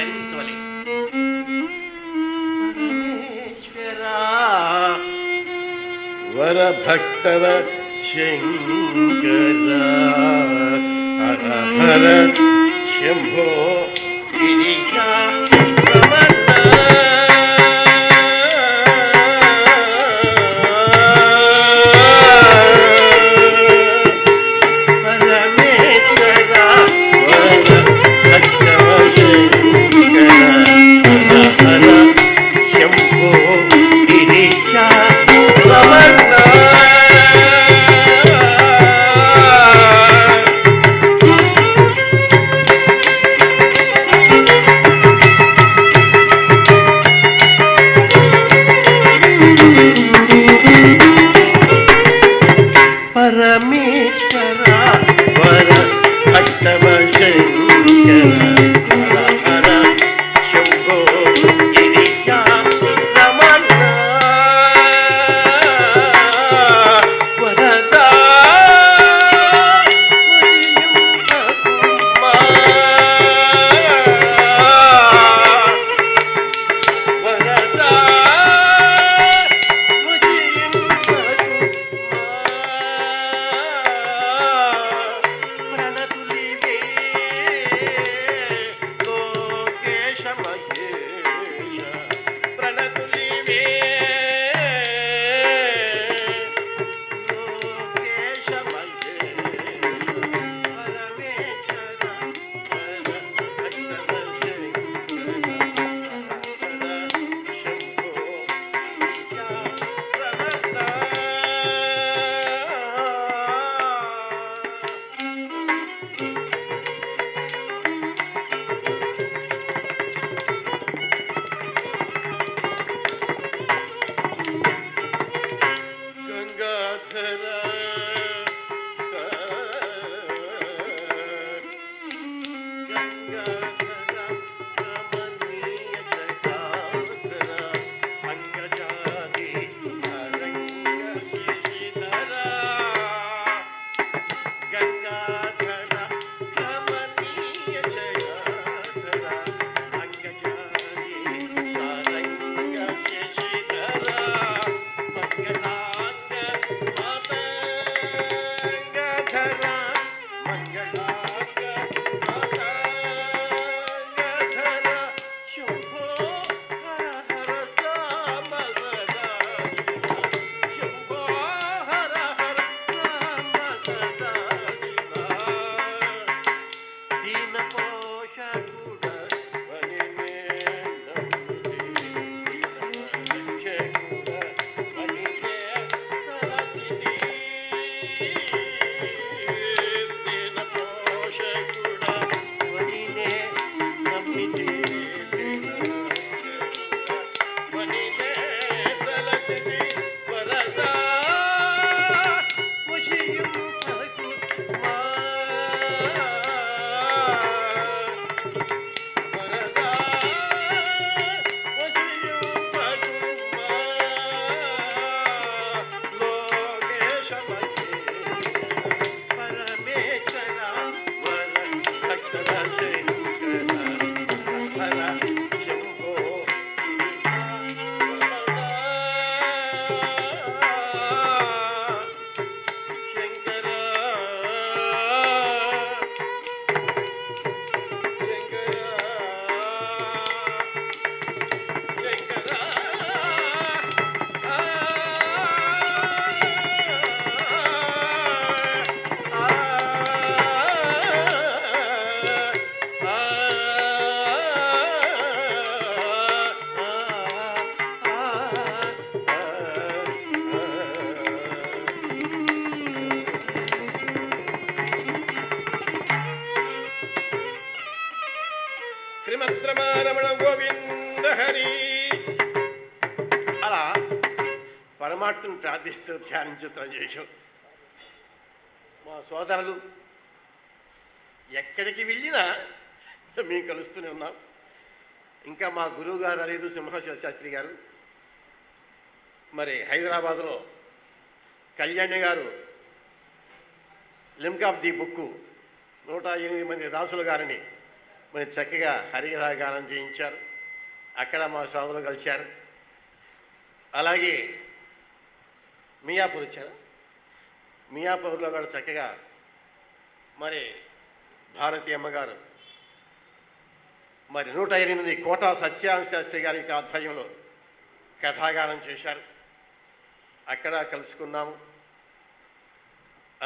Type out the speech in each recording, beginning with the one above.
ధరించవలే. వర భక్తవ శంకర హర హర శంభో గిరిజా పరమేశ్వర వర భక్తవ శంకర హర హర శంభో గిరిజా రమణ వరదా శ్రీమద్రమారమణ గోవింద హరి. అలా పరమాత్మను ప్రార్థిస్తూ ధ్యానించుతాం చేశాం. మా సోదరులు ఎక్కడికి వెళ్ళినా మేము కలుస్తూనే ఉన్నాం. ఇంకా మా గురువు గారు అలేదు సింహాశివ శాస్త్రి గారు మరి హైదరాబాద్లో కళ్యాణి గారు లింక్ ఆఫ్ ది బుక్ 108 మంది దాసులు గారిని మరి చక్కగా హరికథా గానం చేయించారు. అక్కడ మా సోదరులు కలిశారు. అలాగే మియాపూర్ వచ్చారు. మియాపూర్లో కూడా చక్కగా మరి భారతీ అమ్మగారు మరి 108 కోటా సత్యనారాయణ శాస్త్రి గారి యొక్క ఆధ్వర్యంలో కథాగానం చేశారు. అక్కడ కలుసుకున్నాము.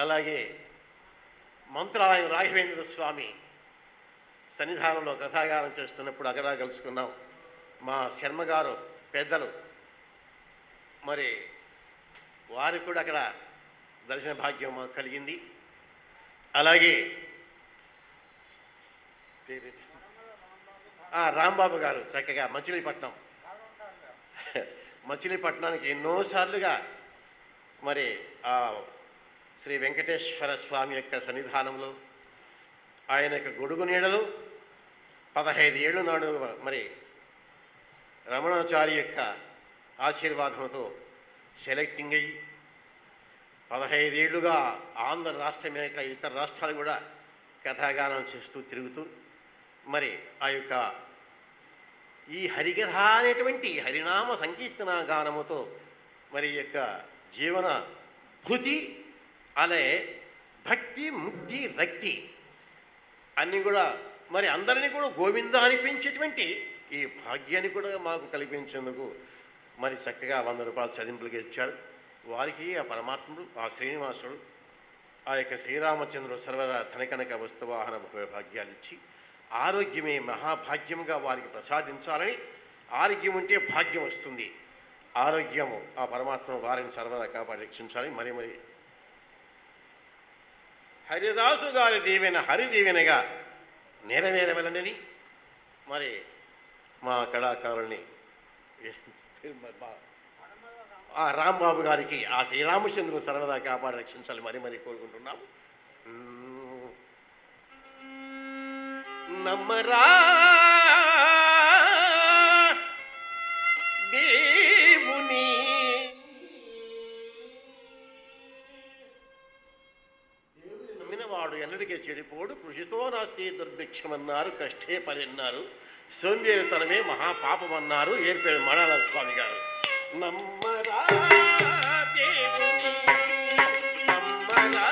అలాగే మంత్రాలయం రాఘవేంద్ర స్వామి సన్నిధానంలో కథాగానం చేస్తున్నప్పుడు అక్కడ కలుసుకున్నాం. మా శర్మ గారు పెద్దలు మరి వారికి కూడా అక్కడ దర్శన భాగ్యం మాకు కలిగింది. అలాగే రాంబాబు గారు చక్కగా మచిలీపట్నానికి ఎన్నోసార్లుగా మరి శ్రీ వెంకటేశ్వర స్వామి యొక్క సన్నిధానంలో ఆయన యొక్క గొడుగు నీడలు 15 ఏళ్ళు నాడు మరి రమణాచారి యొక్క ఆశీర్వాదంతో సెలెక్టింగ్ అయ్యి 15 ఏళ్ళుగా ఆంధ్ర రాష్ట్రమే కాక ఇతర రాష్ట్రాలు కూడా కథాగానం చేస్తూ తిరుగుతూ మరి ఆ యొక్క ఈ హరికథ అనేటువంటి హరినామ సంకీర్తన గానముతో మరి యొక్క జీవన భృతి అలాగే భక్తి ముక్తి రక్తి అన్నీ కూడా మరి అందరినీ కూడా గోవింద అనిపించేటువంటి ఈ భాగ్యాన్ని కూడా మాకు కల్పించేందుకు మరి చక్కగా 100 రూపాయలు చదింపులుగా ఇచ్చారు. వారికి ఆ పరమాత్ముడు ఆ శ్రీనివాసుడు ఆ యొక్క శ్రీరామచంద్రుడు సర్వదా ధనకనక వస్తువాహన భాగ్యాలు ఇచ్చి ఆరోగ్యమే మహాభాగ్యముగా వారికి ప్రసాదించాలని, ఆరోగ్యం ఉంటే భాగ్యం వస్తుంది, ఆరోగ్యము ఆ పరమాత్మ వారిని సర్వదా కాపాడి రక్షించాలని మరి హరిదాసు గారి దీవెన హరి దీవెనగా నెరవేరవలనని మరి మా కళాకారుల్ని రాంబాబు గారికి ఆ శ్రీరామచంద్రుని సర్వదా కాపాడి రక్షించాలి మరి కోరుకుంటున్నాము. నమ్మరా దేవుని నమ్మినవాడు ఎన్నడికే చెడిపోడు, కృషితో నాస్తి దుర్భిక్షమన్నారు, కష్టే పనిన్నారు, సోంబేరితనమే మహాపాపమన్నారు ఏర్పేరు మణాల స్వామి గారు. నమ్మరా దేవుని నమ్మరా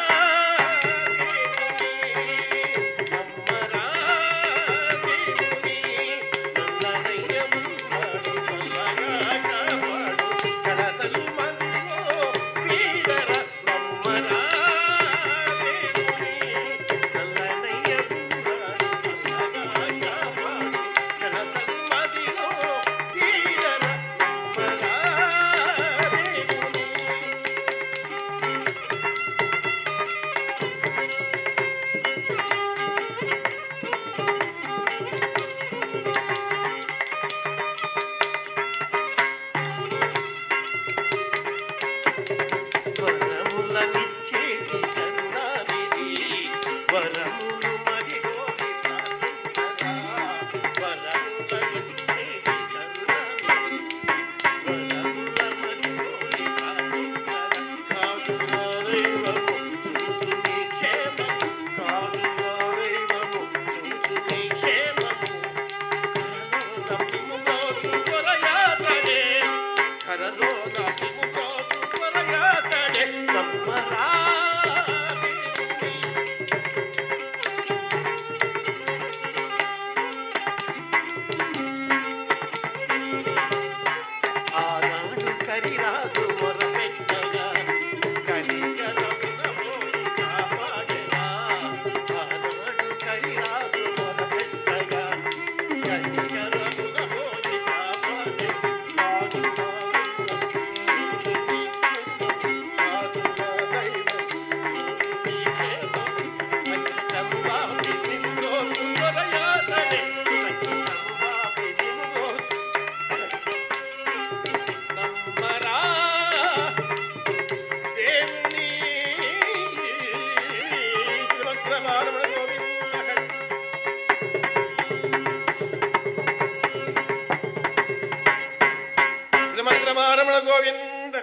రమణ గోవింద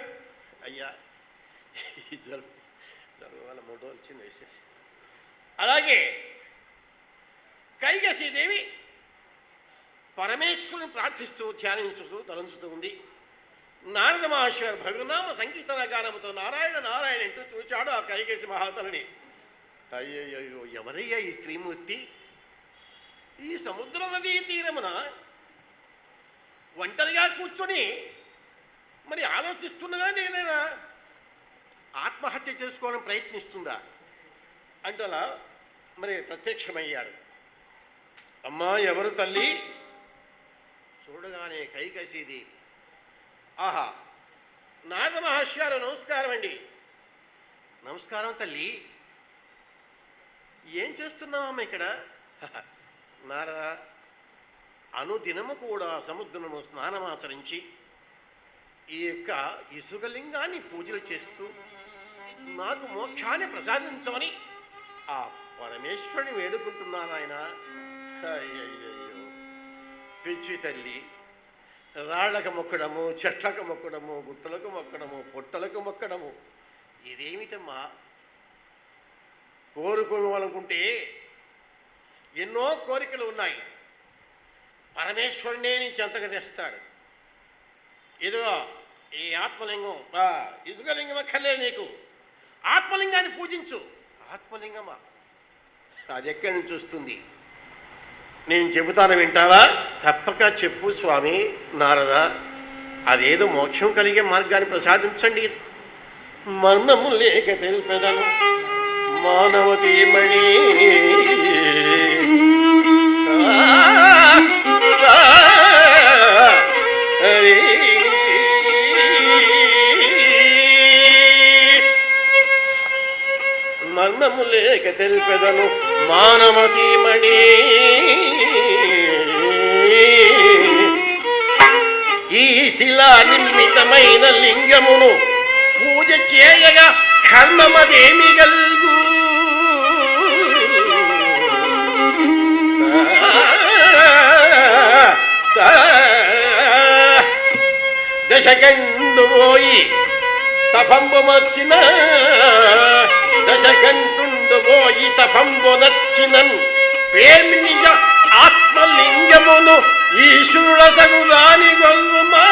అయ్యా జరుగు 3 రోజులు వచ్చింది. అలాగే కైగసీదేవి పరమేశ్వరుని ప్రార్థిస్తూ ధ్యానించుతూ తలంచుతూ ఉంది. నారద మహర్షి గారు భగవనామ సంకీర్తన గానముతో నారాయణ నారాయణ అంటూ చూచాడు ఆ కైకేసి మహాతల్లిని. అయ్యయ్యో, ఎవరయ్యా ఈ స్త్రీమూర్తి? ఈ సముద్ర నదీ తీరమున ఒంటరిగా కూర్చొని మరి ఆలోచిస్తున్నదా, నేనైనా ఆత్మహత్య చేసుకోవడం ప్రయత్నిస్తుందా అంటూ అలా మరి ప్రత్యక్షమయ్యాడు. అమ్మా, ఎవరు తల్లి? చూడగానే కైకసీది, ఆహా, నారద మహర్షి గారు నమస్కారం అండి. నమస్కారం తల్లి, ఏం చేస్తున్నావమ్మా ఇక్కడ? నారద, అనుదినము కూడా సముద్రము స్నానమాచరించి ఈ యొక్క ఇసుకలింగాన్ని పూజలు చేస్తూ నాకు మోక్షాన్ని ప్రసాదించమని ఆ పరమేశ్వరుని వేడుకుంటున్నాను ఆయన. అయ్యయ్యో, పిచ్చి తల్లి, రాళ్లకు మొక్కడము, చెట్లకు మొక్కడము, గుట్టలకు మొక్కడము, పొట్టలకు మొక్కడము, ఇదేమిటమ్మా? కోరుకోవాలనుకుంటే ఎన్నో కోరికలు ఉన్నాయి. పరమేశ్వరునే నీ చెంతకు తెస్తాడు. ఇదిగో ఈ ఆత్మలింగం, ఇసుకలింగం అక్కర్లేదు నీకు. ఆత్మలింగాన్ని పూజించు. ఆత్మలింగమా? అది ఎక్కడి నుంచి వస్తుంది? నేను చెబుతాను, వింటావా? తప్పక చెప్పు స్వామి. నారద, అదేదో మోక్షం కలిగే మార్గాన్ని ప్రసాదించండి. మర్మము లేక తెలిపెదను మానవతీమణి. మర్మము లేక తెలిపెదను మానవతీమణి. ఈ శిలా నిర్మితమైన లింగమును పూజ చేయగా కర్మమదేమి గల్గు. దశకండు పోయి తపంబు మర్చిన, దశకండు పోయి తపంబు నర్చినన్ పేర్మినిజ ఆత్మలింగమును ఈశ్వరుడతను రాని గొల్లుమా.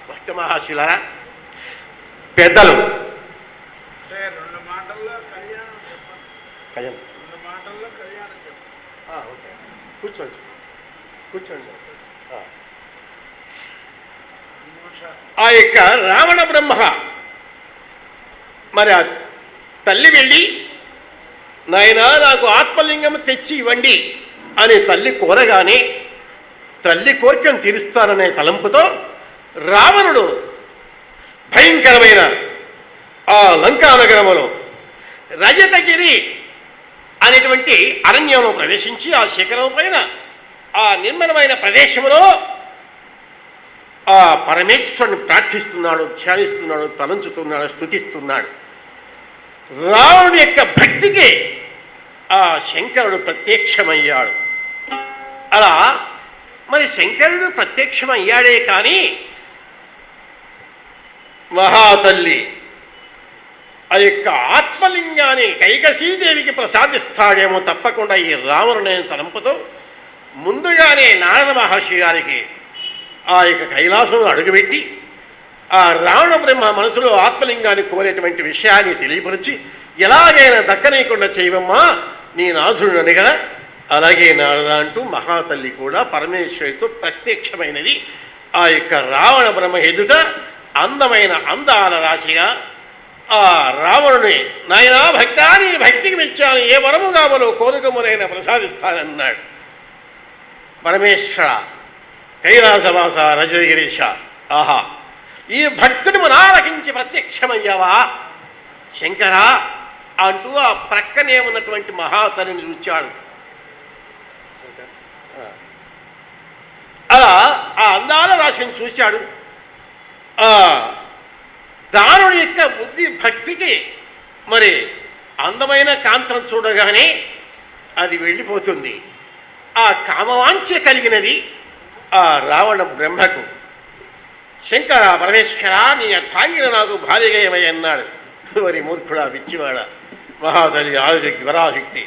భక్త మహాశిల పెద్దలు కూర్చోండి కూర్చోండి. ఆ యొక్క రావణ బ్రహ్మ మరి ఆ తల్లి వెళ్ళి, నాయనా నాకు ఆత్మలింగం తెచ్చి ఇవ్వండి అని తల్లి కోరగానే తల్లి కోరికను తీరుస్తాననే తలంపుతో రావణుడు భయంకరమైన ఆ లంకా నగరములో రజతగిరి అనేటువంటి అరణ్యంలో ప్రవేశించి ఆ శిఖరం పైన ఆ నిర్మలమైన ప్రదేశంలో ఆ పరమేశ్వరుని ప్రార్థిస్తున్నాడు, ధ్యానిస్తున్నాడు, తలంచుతున్నాడు, స్తుతిస్తున్నాడు. రావణుడి యొక్క భక్తికి ఆ శంకరుడు ప్రత్యక్షమయ్యాడు. అలా మరి శంకరుడు ప్రత్యక్షమయ్యాడే కానీ మహాతల్లి ఆ యొక్క ఆత్మలింగాన్ని కైకసీదేవికి ప్రసాదిస్తాడేమో తప్పకుండా ఈ రావణుని తలంపుతో ముందుగానే నారద మహర్షి గారికి ఆ యొక్క కైలాసంలో అడుగుపెట్టి ఆ రావణ బ్రహ్మ మనసులో ఆత్మలింగాన్ని కోరేటువంటి విషయాన్ని తెలియపరిచి ఎలాగైనా దక్కనీయకుండా చేయవమ్మా నీ నాథుడు అని కదా, అలాగే నారద అంటూ మహాతల్లి కూడా పరమేశ్వరితో ప్రత్యక్షమైనది. ఆ యొక్క రావణ బ్రహ్మ ఎదుట అందమైన అందాల రాశిగా ఆ రావణుని నాయనా భక్తా నీ భక్తికి మెచ్చాను, ఏ వరము కావలో కోరుకమునైనా ప్రసాదిస్తానన్నాడు. పరమేశ్వర కైలాసవాస రజతగిరీశ, ఆహా ఈ భక్తుని మనాలకించి ప్రత్యక్షమయ్యావా శంకర అంటూ ఆ ప్రక్కనే ఉన్నటువంటి మహాతల్లిని చూచాడు. అలా ఆ అందాల రాశిని చూశాడు. దారుని యొక్క బుద్ధి భక్తికి మరి అందమైన కాంతం చూడగానే అది వెళ్ళిపోతుంది. ఆ కామవాంఛ కలిగినది ఆ రావణ బ్రహ్మకు. శంకర పరమేశ్వర నీ అర్థాంగిన నాకు భార్యగా ఏమయ్యన్నాడు. మరి మూర్ఖుడా, విచ్చివాడ, మహాతల్లి ఆదిశక్తి పరాశక్తి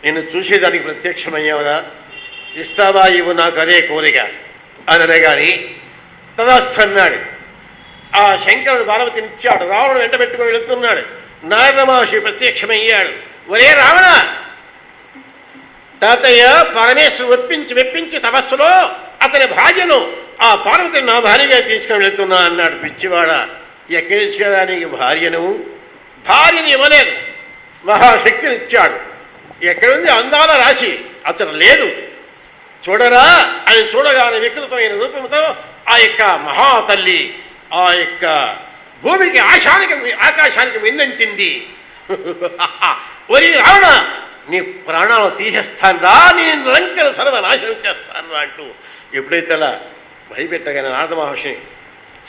నిన్ను చూసేదానికి ప్రత్యక్షమయ్యావరా, ఇస్తావా ఇవ్వు నాకు అదే కోరిక అని కానీ తదాస్తన్నాడు. ఆ శంకరుడు పార్వతిని ఇచ్చాడు. రావణుడు వెంట పెట్టుకుని వెళుతున్నాడు. నారద మహర్షి ప్రత్యక్షమయ్యాడు. ఒరే రావణ, తాతయ్య పరమేశ్వరు వెప్పించి తపస్సులో అతని భార్యను ఆ పార్వతిని నా భార్యగా తీసుకుని వెళుతున్నా అన్నాడు. పిచ్చివాడ, ఎక్కడిచ్చాడా నీకు భార్యను? భార్యని ఇవ్వలేదు, మహాశక్తిని ఇచ్చాడు. ఎక్కడుంది అందాల రాశి? అతను లేదు, చూడరా అని చూడగానే వికృతమైన రూపంతో ఆ యొక్క మహాతల్లి ఆ యొక్క భూమికి ఆకాశానికి విన్నంటింది. ఒరి రావణ, నీ ప్రాణాలు తీసేస్తానరా, నేను నిరంతర సర్వనాశనం చేస్తాను అంటూ ఎప్పుడైతే అలా భయపెట్టగానే నారద మహర్షి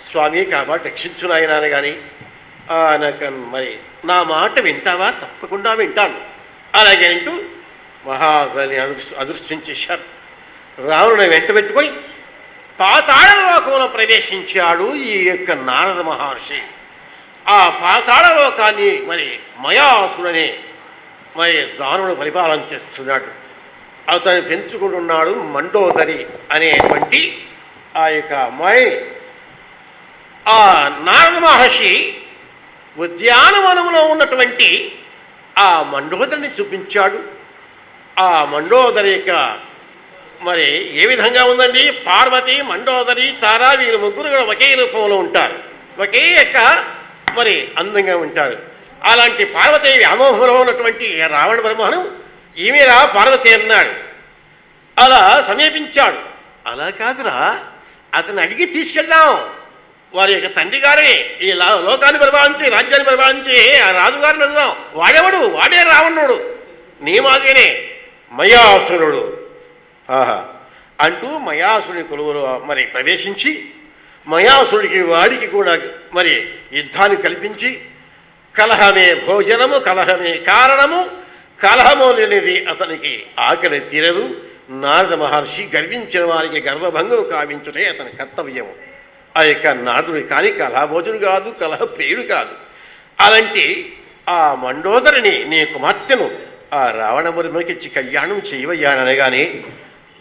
స్వామి కాబట్టి రక్షించు నాయన అని కానీ నాకు మరి నా మాట వింటావా? తప్పకుండా వింటాను అలాగే అంటూ మహాతల్లి అదృశ్యం చేశారు. రావణుని వెంట పెట్టుకొని పాతాళ లోకంలో ప్రవేశించాడు ఈ యొక్క నారద మహర్షి. ఆ పాతాళ లోకాన్ని మరి మయాసుడనే మరి దానుడు పరిపాలన చేస్తున్నాడు. అతను పెంచుకుంటున్నాడు మండోదరి అనేటువంటి ఆ యొక్క అమ్మాయి. ఆ నారద మహర్షి ఉద్యానవనంలో ఉన్నటువంటి ఆ మండోదరిని చూపించాడు. ఆ మండోదరి యొక్క మరి ఏ విధంగా ఉందండి? పార్వతి, మండోదరి, తారా వీరు ముగ్గురు కూడా ఒకే రూపంలో ఉంటారు, ఒకే యొక్క మరి అందంగా ఉంటారు. అలాంటి పార్వతి వ్యామోహంలో ఉన్నటువంటి రావణ బ్రహ్మను ఈమెరా పార్వతి అన్నాడు. అలా సమీపించాడు. అలా కాదురా, అతను అడిగి తీసుకెళ్దాం. వారి యొక్క తండ్రి గారిని ఈ లోకాన్ని పరిపాలించి రాజ్యాన్ని పరిపాలించి ఆ రాజుగారిని అడుగుదాం. వాడేవాడు? వాడే రావణుడు, నీ మాదిరినే మయాసురుడు అంటూ మయాసుడి కొలువులో మరి ప్రవేశించి మయాసుడికి వాడికి కూడా మరి యుద్ధాన్ని కల్పించి కలహమే భోజనము, కలహమే కారణము, కలహము లేనిది అతనికి ఆకలి తీరదు. నారద మహర్షి గర్వించిన వారికి గర్వభంగం కావించుటే అతని కర్తవ్యము. ఆ యొక్క నారదుడు కానీ కలహభోజుడు కాదు, కలహ ప్రియుడు కాదు. అలాంటి ఆ మండోదరిని నీ కుమార్తెను ఆ రావణమురికి ఇచ్చి కళ్యాణం చేయవయ్యాననగానే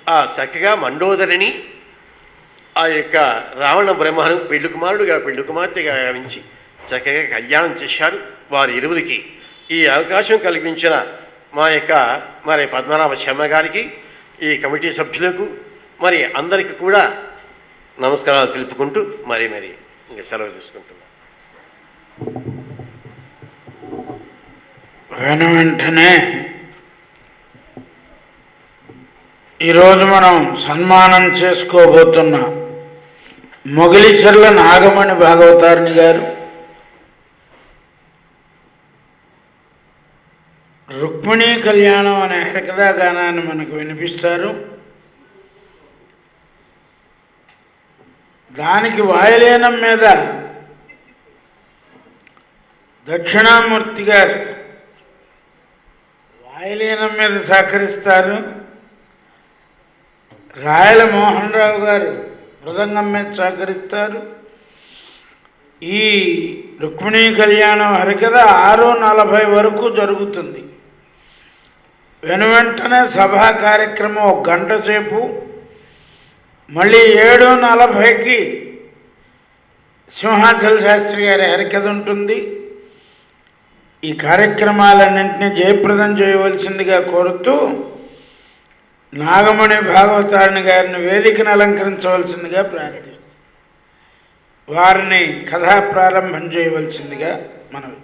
ఆ చక్కగా మండోదరిని ఆ యొక్క రావణ బ్రహ్మను పెళ్లి కుమారుడుగా పెళ్లి కుమార్తెగా గావించి చక్కగా కళ్యాణం చేశారు. వారి ఇరువురికి ఈ అవకాశం కల్పించిన మా యొక్క మరి పద్మనాభ శర్మ గారికి, ఈ కమిటీ సభ్యులకు మరి అందరికీ కూడా నమస్కారాలు తెలుపుకుంటూ మరి ఇంకా సెలవు తీసుకుంటున్నాం. వెంటనే ఈరోజు మనం సన్మానం చేసుకోబోతున్న మొగిలిచెర్ల నాగమణి భాగవతారిణి గారు, రుక్మిణీ కళ్యాణం అనే హరికథా గానాన్ని మనకు వినిపిస్తారు. దానికి వాయులీనం మీద దక్షిణామూర్తి గారు వాయులీనం మీద సహకరిస్తారు. రాయల మోహన్ రావు గారు మృదంగం మీద సహకరిస్తారు. ఈ రుక్మిణీ కళ్యాణం హరికథ 6:40 వరకు జరుగుతుంది. వెనువెంటనే సభా కార్యక్రమం 1 గంట సేపు, మళ్ళీ 7:40కి సింహాచల శాస్త్రి గారి హరికథ ఉంటుంది. ఈ కార్యక్రమాలన్నింటినీ జయప్రదం చేయవలసిందిగా కోరుతూ నాగమణి భాగవతారిణి గారిని వేదికను అలంకరించవలసిందిగా ప్రార్థిస్తాం. వారిని కథా ప్రారంభం చేయవలసిందిగా మనవి.